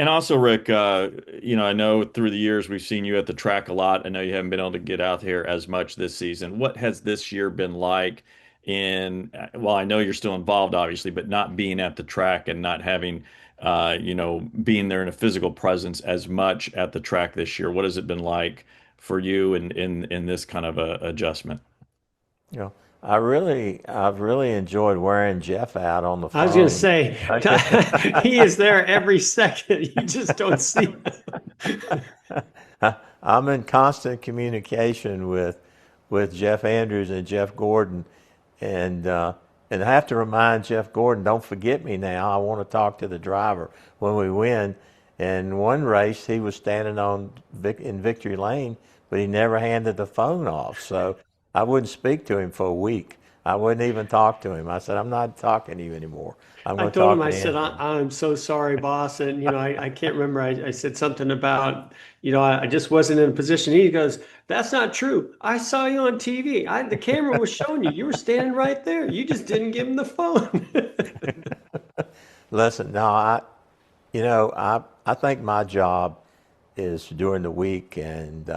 And also, Rick, I know through the years we've seen you at the track a lot. I know you haven't been able to get out here as much this season. What has this year been like well, I know you're still involved, obviously, but not being at the track and not having, being there in a physical presence as much at the track this year. What has it been like for you in this kind of a adjustment? You know, I've really enjoyed wearing Jeff out on the I was going to phone. say, he is there every second. You just don't see him. I'm in constant communication with Jeff Andrews and Jeff Gordon, and and I have to remind Jeff Gordon, don't forget me now. I want to talk to the driver when we win. And one race, he was standing in victory lane, but he never handed the phone off. So I wouldn't speak to him for a week. I wouldn't even talk to him. I said, I'm not talking to you anymore. I'm I going to told him, talk I to said, Andrew. I'm so sorry, boss. And, I can't remember. I said something about, I just wasn't in a position. He goes, that's not true. I saw you on TV. The camera was showing you. You were standing right there. You just didn't give him the phone. Listen, no, I think my job is during the week and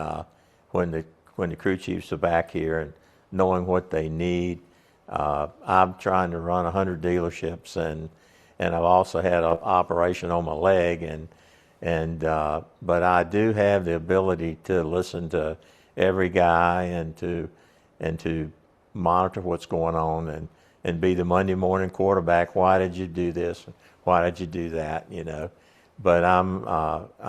when the crew chiefs are back here and knowing what they need. I'm trying to run 100 dealerships and I've also had an operation on my leg and but I do have the ability to listen to every guy and to monitor what's going on and be the Monday morning quarterback. Why did you do this? Why did you do that? But I'm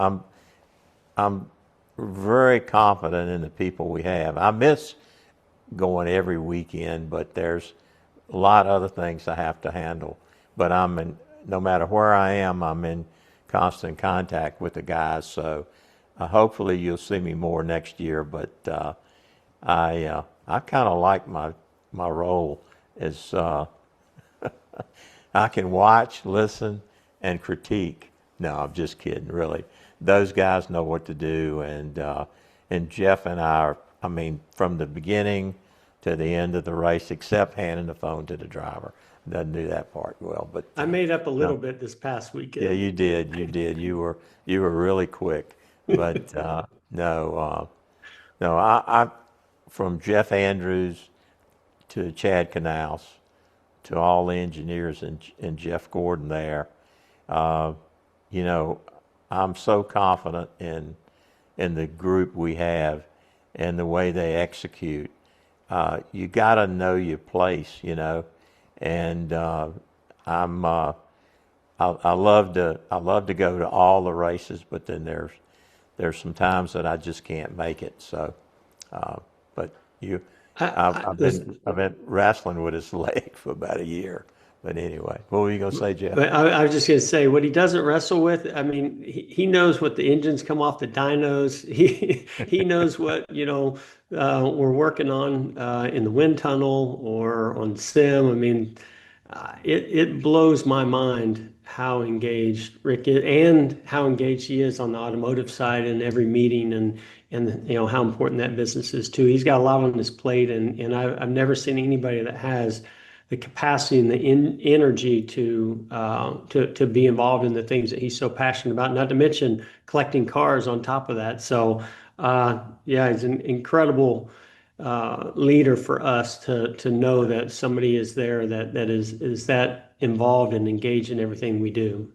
very confident in the people we have. I miss going every weekend, but there's a lot of other things I have to handle. But no matter where I am, I'm in constant contact with the guys. So hopefully you'll see me more next year. But I kind of like my role as I can watch, listen, and critique. No, I'm just kidding. Really, those guys know what to do, and Jeff and I are. I mean, from the beginning to the end of the race, except handing the phone to the driver, doesn't do that part well. But I made up a no, little bit this past yeah, weekend. you did, you did. You were really quick, but no, no. I from Jeff Andrews to Chad Canals to all the engineers and Jeff Gordon there. Uh, you know, I'm so confident in the group we have and the way they execute. You got to know your place, and I'm I love to go to all the races, but then there's some times that I just can't make it. So, but you, Listen, I've been wrestling with his leg for about a year. But anyway, what were you gonna say, Jeff? but I was just going to say what he doesn't wrestle with. I mean, he knows what the engines come off the dynos. He knows what we're working on in the wind tunnel or on sim. I mean, it blows my mind how engaged Rick is and how engaged he is on the automotive side in every meeting and how important that business is too. He's got a lot on his plate and I've never seen anybody that has the capacity and the energy to be involved in the things that he's so passionate about. Not to mention collecting cars on top of that. So yeah, he's an incredible leader for us to know that somebody is there that is that involved and engaged in everything we do.